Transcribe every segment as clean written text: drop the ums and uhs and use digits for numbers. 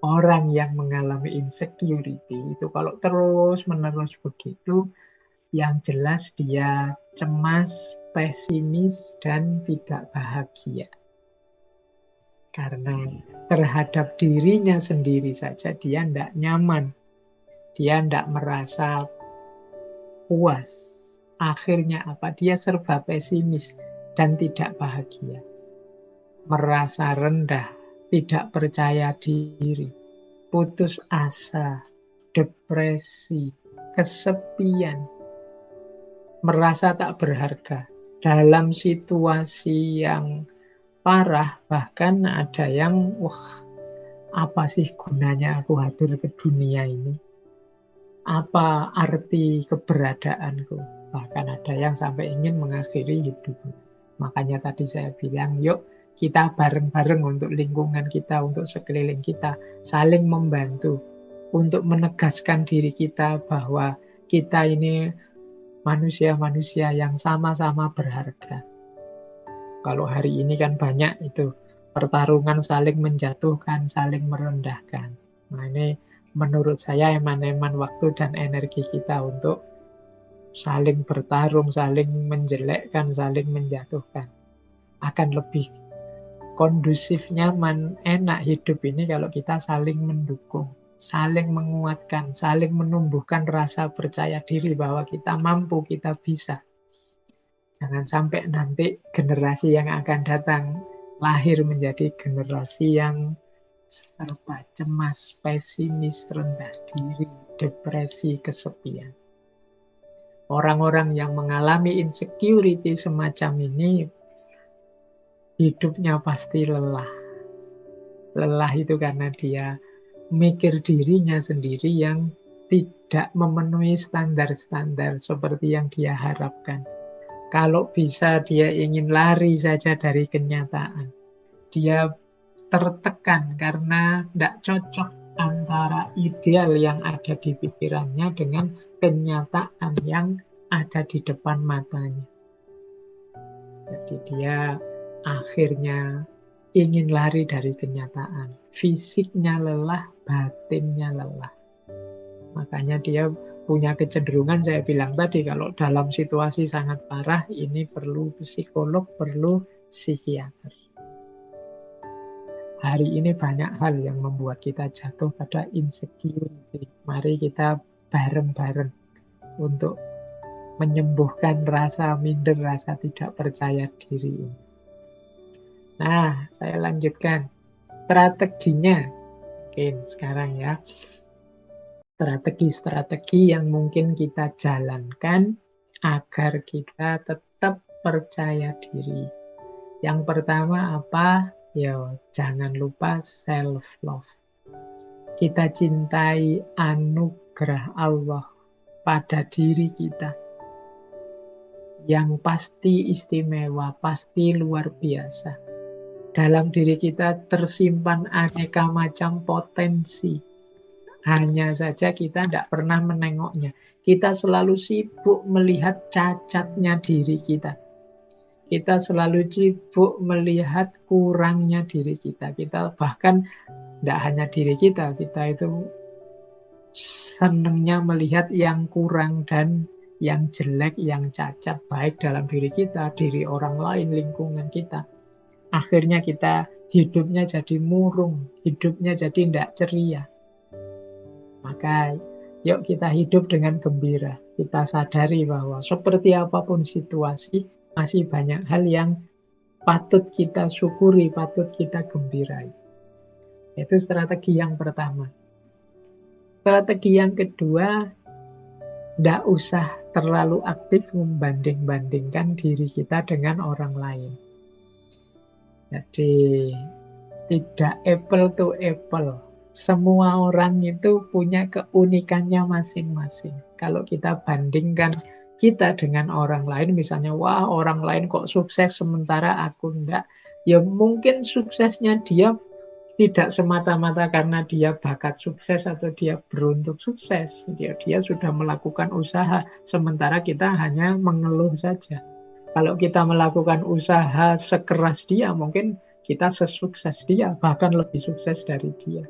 Orang yang mengalami insecurity itu kalau terus-menerus begitu, yang jelas dia cemas, pesimis, dan tidak bahagia. Karena terhadap dirinya sendiri saja dia tidak nyaman. Dia tidak merasa puas. Akhirnya apa? Dia serba pesimis dan tidak bahagia. Merasa rendah, tidak percaya diri, putus asa, depresi, kesepian, merasa tak berharga. Dalam situasi yang parah, bahkan ada yang, wah, apa sih gunanya aku hadir ke dunia ini? Apa arti keberadaanku? Bahkan ada yang sampai ingin mengakhiri hidupnya. Makanya tadi saya bilang, yuk kita bareng-bareng untuk lingkungan kita, untuk sekeliling kita, saling membantu untuk menegaskan diri kita bahwa kita ini manusia-manusia yang sama-sama berharga. Kalau hari ini kan banyak itu pertarungan saling menjatuhkan, saling merendahkan. Nah ini menurut saya eman-eman waktu dan energi kita untuk saling bertarung, saling menjelekkan, saling menjatuhkan. Akan lebih kondusif, nyaman, enak hidup ini kalau kita saling mendukung, saling menguatkan, saling menumbuhkan rasa percaya diri bahwa kita mampu, kita bisa. Jangan sampai nanti generasi yang akan datang lahir menjadi generasi yang serba cemas, pesimis, rendah diri, depresi, kesepian. Orang-orang yang mengalami insecurity semacam ini hidupnya pasti lelah. Lelah itu karena dia mikir dirinya sendiri yang tidak memenuhi standar-standar seperti yang dia harapkan. Kalau bisa dia ingin lari saja dari kenyataan. Dia tertekan karena tidak cocok antara ideal yang ada di pikirannya dengan kenyataan yang ada di depan matanya. Jadi dia akhirnya ingin lari dari kenyataan. Fisiknya lelah, batinnya lelah. Makanya dia punya kecenderungan, saya bilang tadi, kalau dalam situasi sangat parah, ini perlu psikolog, perlu psikiater. Hari ini banyak hal yang membuat kita jatuh pada insecurity. Mari kita bareng-bareng untuk menyembuhkan rasa minder, rasa tidak percaya diri ini. Nah, saya lanjutkan. Strateginya, mungkin sekarang ya. Strategi-strategi yang mungkin kita jalankan agar kita tetap percaya diri. Yang pertama apa? Ya, jangan lupa self-love. Kita cintai anugerah Allah pada diri kita. Yang pasti istimewa, pasti luar biasa. Dalam diri kita tersimpan aneka macam potensi. Hanya saja kita tidak pernah menengoknya. Kita selalu sibuk melihat cacatnya diri kita. Kita selalu sibuk melihat kurangnya diri kita. Kita bahkan tidak hanya diri kita itu senangnya melihat yang kurang dan yang jelek, yang cacat. Baik dalam diri kita, diri orang lain, lingkungan kita. Akhirnya kita hidupnya jadi murung, hidupnya jadi tidak ceria. Maka yuk kita hidup dengan gembira. Kita sadari bahwa seperti apapun situasi, masih banyak hal yang patut kita syukuri, patut kita gembirai. Itu strategi yang pertama. Strategi yang kedua, tidak usah terlalu aktif membanding-bandingkan diri kita dengan orang lain. Jadi tidak apple to apple. Semua orang itu punya keunikannya masing-masing. Kalau kita bandingkan kita dengan orang lain, misalnya, wah orang lain kok sukses sementara aku enggak. Ya mungkin suksesnya dia tidak semata-mata karena dia bakat sukses atau dia beruntung sukses. Dia sudah melakukan usaha, sementara kita hanya mengeluh saja. Kalau kita melakukan usaha sekeras dia, mungkin kita sesukses dia, bahkan lebih sukses dari dia.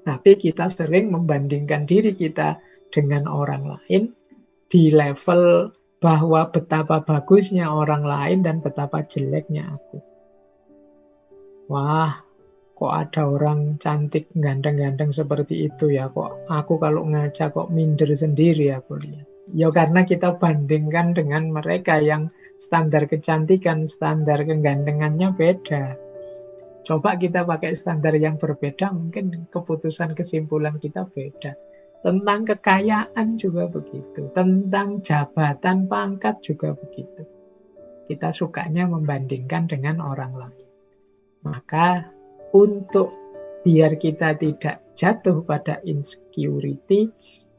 Tapi kita sering membandingkan diri kita dengan orang lain di level bahwa betapa bagusnya orang lain dan betapa jeleknya aku. Wah, kok ada orang cantik ganteng-ganteng seperti itu ya, kok aku kalau ngaca kok minder sendiri aku lihat. Ya karena kita bandingkan dengan mereka yang standar kecantikan, standar kegantengannya beda. Coba kita pakai standar yang berbeda, mungkin keputusan kesimpulan kita beda. Tentang kekayaan juga begitu, tentang jabatan pangkat juga begitu. Kita sukanya membandingkan dengan orang lain. Maka untuk biar kita tidak jatuh pada insecurity,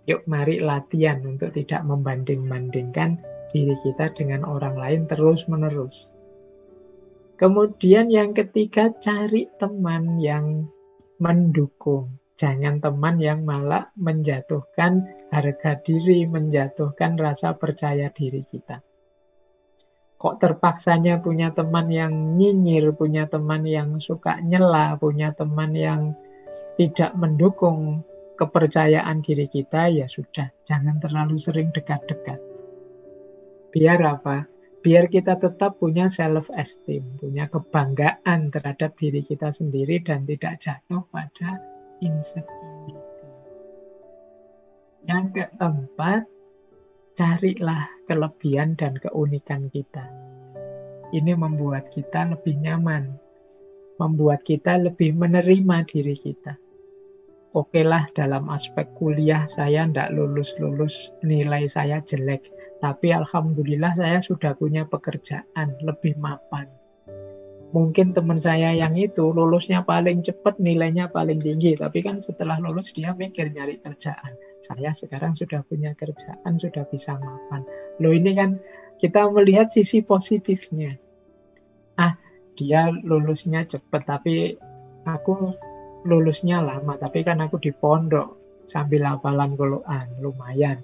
yuk mari latihan untuk tidak membanding-bandingkan diri kita dengan orang lain terus-menerus. Kemudian yang ketiga, cari teman yang mendukung. Jangan teman yang malah menjatuhkan harga diri, menjatuhkan rasa percaya diri kita. Kok terpaksanya punya teman yang nyinyir, punya teman yang suka nyela, punya teman yang tidak mendukung kepercayaan diri kita, ya sudah, jangan terlalu sering dekat-dekat. Biar apa? Biar kita tetap punya self-esteem, punya kebanggaan terhadap diri kita sendiri dan tidak jatuh pada insecurity. Yang keempat, carilah kelebihan dan keunikan kita. Ini membuat kita lebih nyaman, membuat kita lebih menerima diri kita. Oke lah, dalam aspek kuliah saya tidak lulus-lulus, nilai saya jelek. Tapi alhamdulillah saya sudah punya pekerjaan, lebih mapan. Mungkin teman saya yang itu lulusnya paling cepat, nilainya paling tinggi. Tapi kan setelah lulus dia mikir nyari kerjaan. Saya sekarang sudah punya kerjaan, sudah bisa mapan. Loh ini kan kita melihat sisi positifnya. Dia lulusnya cepat, tapi aku lulusnya lama, tapi kan aku di pondok sambil hafalan Quran, lumayan.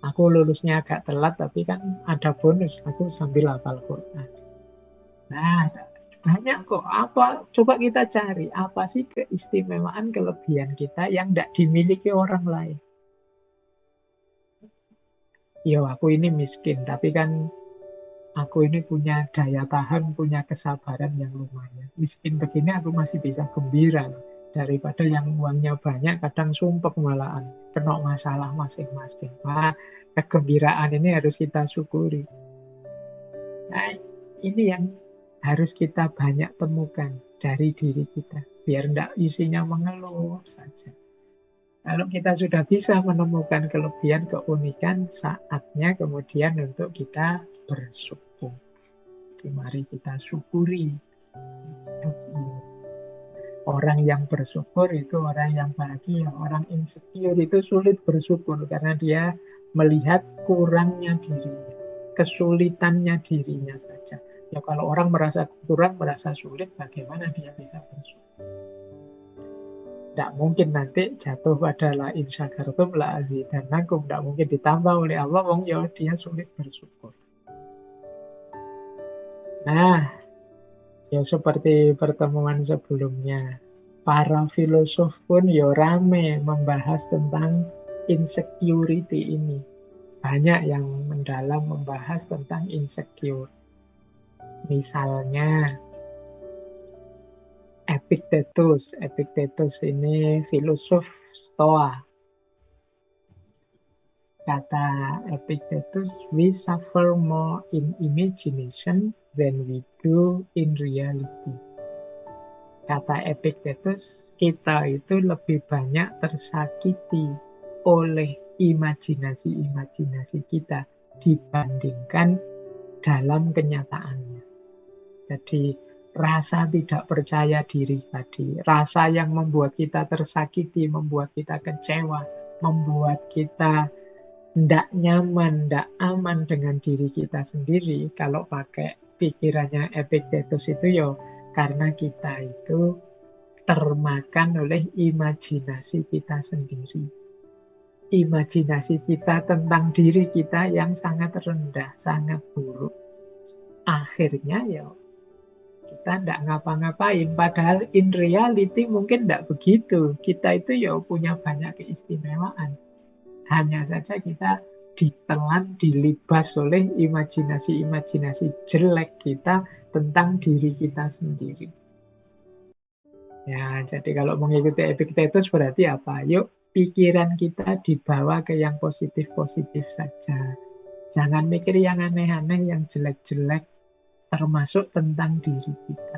Aku lulusnya agak telat, tapi kan ada bonus, aku sambil hafal Quran. Nah, banyak kok. Apa? Coba kita cari, apa sih keistimewaan kelebihan kita yang tidak dimiliki orang lain? Yo, aku ini miskin, tapi kan aku ini punya daya tahan, punya kesabaran yang lumayan. Miskin begini aku masih bisa gembira loh. Daripada yang uangnya banyak, kadang sumpek malahan. Kena masalah masing-masing. Nah, kegembiraan ini harus kita syukuri. Nah, ini yang harus kita banyak temukan dari diri kita. Biar tidak isinya mengeluh saja. Kalau kita sudah bisa menemukan kelebihan, keunikan, saatnya kemudian untuk kita bersyukur. Mari kita syukuri. Orang yang bersyukur itu orang yang bahagia. Orang insecure itu sulit bersyukur karena dia melihat kurangnya dirinya, kesulitannya dirinya saja. Ya kalau orang merasa kurang, merasa sulit, bagaimana dia bisa bersyukur? Tidak mungkin nanti jatuh pada la in syakartum la azidannakum. Tidak mungkin ditambah oleh Allah, wong ya dia sulit bersyukur. Nah, ya seperti pertemuan sebelumnya, para filosof pun ya rame membahas tentang insecurity ini. Banyak yang mendalam membahas tentang insecure. Misalnya Epictetus. Epictetus ini filosof Stoa. Kata Epictetus, we suffer more in imagination than we do in reality. Kata Epictetus, kita itu lebih banyak tersakiti oleh imajinasi-imajinasi kita dibandingkan dalam kenyataannya. Jadi rasa tidak percaya diri tadi, rasa yang membuat kita tersakiti, membuat kita kecewa, membuat kita tidak nyaman, tidak aman dengan diri kita sendiri. Kalau pakai pikirannya Epictetus itu ya karena kita itu termakan oleh imajinasi kita sendiri. Imajinasi kita tentang diri kita yang sangat rendah, sangat buruk. Akhirnya ya Kita tidak ngapa-ngapain. Padahal in reality mungkin tidak begitu. Kita itu ya punya banyak keistimewaan. Hanya saja kita ditelan, dilibas oleh imajinasi-imajinasi jelek kita tentang diri kita sendiri. Ya, jadi kalau mengikuti Epictetus berarti apa? Yuk, pikiran kita dibawa ke yang positif-positif saja. Jangan mikir yang aneh-aneh, yang jelek-jelek, termasuk tentang diri kita.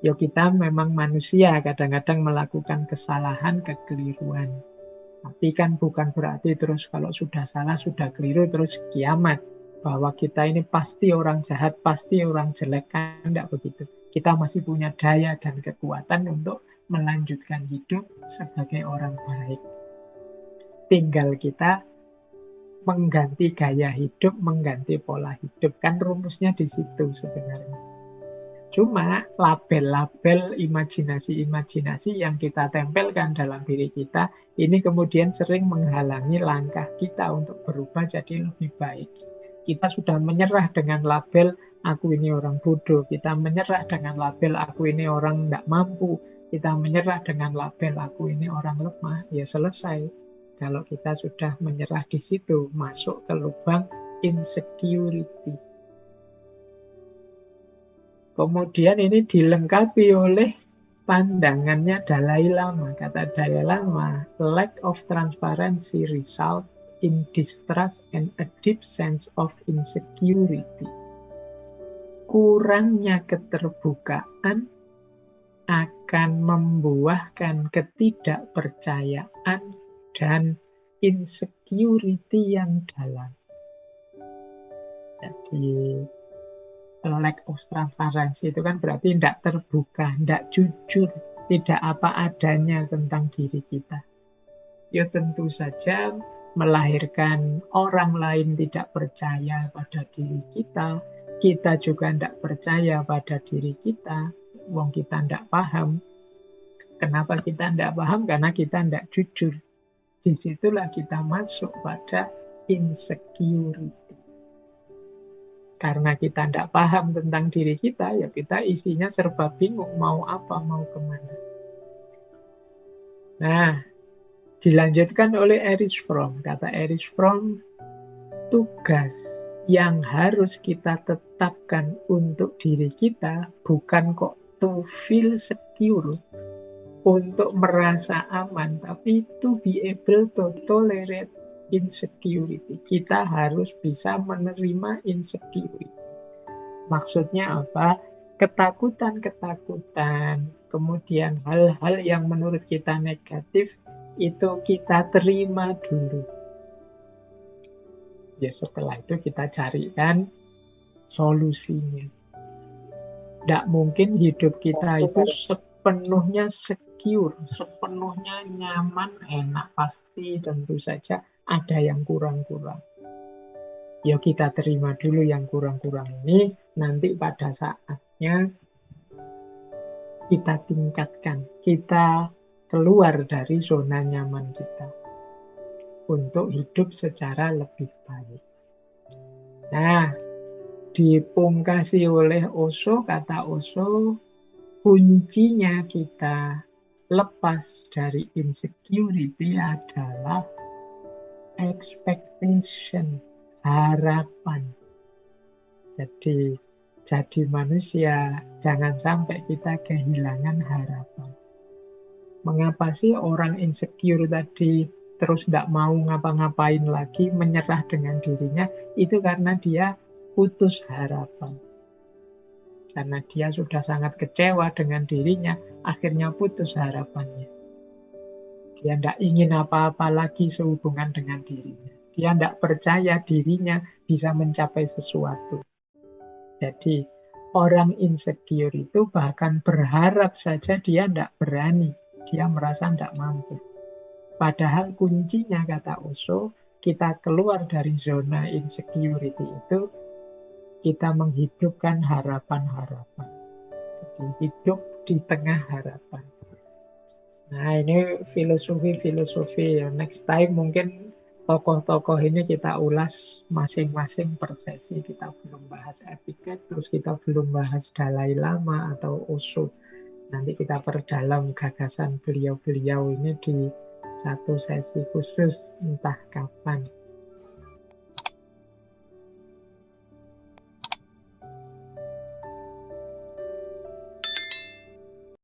Yuk, kita memang manusia, kadang-kadang melakukan kesalahan, kekeliruan. Tapi kan bukan berarti terus kalau sudah salah, sudah keliru, terus kiamat. Bahwa kita ini pasti orang jahat, pasti orang jelek, kan tidak begitu. Kita masih punya daya dan kekuatan untuk melanjutkan hidup sebagai orang baik. Tinggal kita mengganti gaya hidup, mengganti pola hidup. Kan rumusnya di situ sebenarnya. Cuma label-label imajinasi-imajinasi yang kita tempelkan dalam diri kita, ini kemudian sering menghalangi langkah kita untuk berubah jadi lebih baik. Kita sudah menyerah dengan label, aku ini orang bodoh. Kita menyerah dengan label, aku ini orang tidak mampu. Kita menyerah dengan label, aku ini orang lemah. Ya selesai. Kalau kita sudah menyerah di situ, masuk ke lubang insecurity. Kemudian ini dilengkapi oleh pandangannya Dalai Lama. Kata Dalai Lama, lack of transparency result in distrust and a deep sense of insecurity. Kurangnya keterbukaan akan membuahkan ketidakpercayaan dan insecurity yang dalam. Jadi lack of transparency itu kan berarti tidak terbuka, tidak jujur, tidak apa adanya tentang diri kita. Ya tentu saja melahirkan orang lain tidak percaya pada diri kita juga tidak percaya pada diri kita, wong kita tidak paham. Kenapa kita tidak paham? Karena kita tidak jujur. Disitulah kita masuk pada insecurity. Karena kita tidak paham tentang diri kita, ya kita isinya serba bingung, mau apa, mau kemana. Nah, dilanjutkan oleh Erich Fromm. Kata Erich Fromm, tugas yang harus kita tetapkan untuk diri kita bukan kok to feel secure, untuk merasa aman, tapi to be able to tolerate insecurity. Kita harus bisa menerima insecurity. Maksudnya apa? Ketakutan-ketakutan, kemudian hal-hal yang menurut kita negatif, itu kita terima dulu. Ya setelah itu kita carikan solusinya. Tidak mungkin hidup kita itu sepenuhnya secure, sepenuhnya nyaman, enak. Pasti tentu saja ada yang kurang-kurang. Ya kita terima dulu yang kurang-kurang ini, nanti pada saatnya kita tingkatkan, kita keluar dari zona nyaman kita untuk hidup secara lebih baik. Nah, dipungkasi oleh Osho, kata Osho, kuncinya kita lepas dari insecurity adalah expectation, harapan. Jadi manusia, jangan sampai kita kehilangan harapan. Mengapa sih orang insecure tadi terus tidak mau ngapa-ngapain lagi, menyerah dengan dirinya? Itu karena dia putus harapan. Karena dia sudah sangat kecewa dengan dirinya, akhirnya putus harapannya. Dia tidak ingin apa-apa lagi sehubungan dengan dirinya. Dia tidak percaya dirinya bisa mencapai sesuatu. Jadi orang insecure itu bahkan berharap saja dia tidak berani. Dia merasa tidak mampu. Padahal kuncinya, kata Osho, kita keluar dari zona insecurity itu, kita menghidupkan harapan-harapan. Jadi hidup di tengah harapan. Nah ini filosofi-filosofi ya. Next time mungkin tokoh-tokoh ini kita ulas masing-masing per sesi. Kita belum bahas Epictetus, kita belum bahas Dalai Lama atau Osho. Nanti kita perdalam gagasan beliau-beliau ini di satu sesi khusus entah kapan.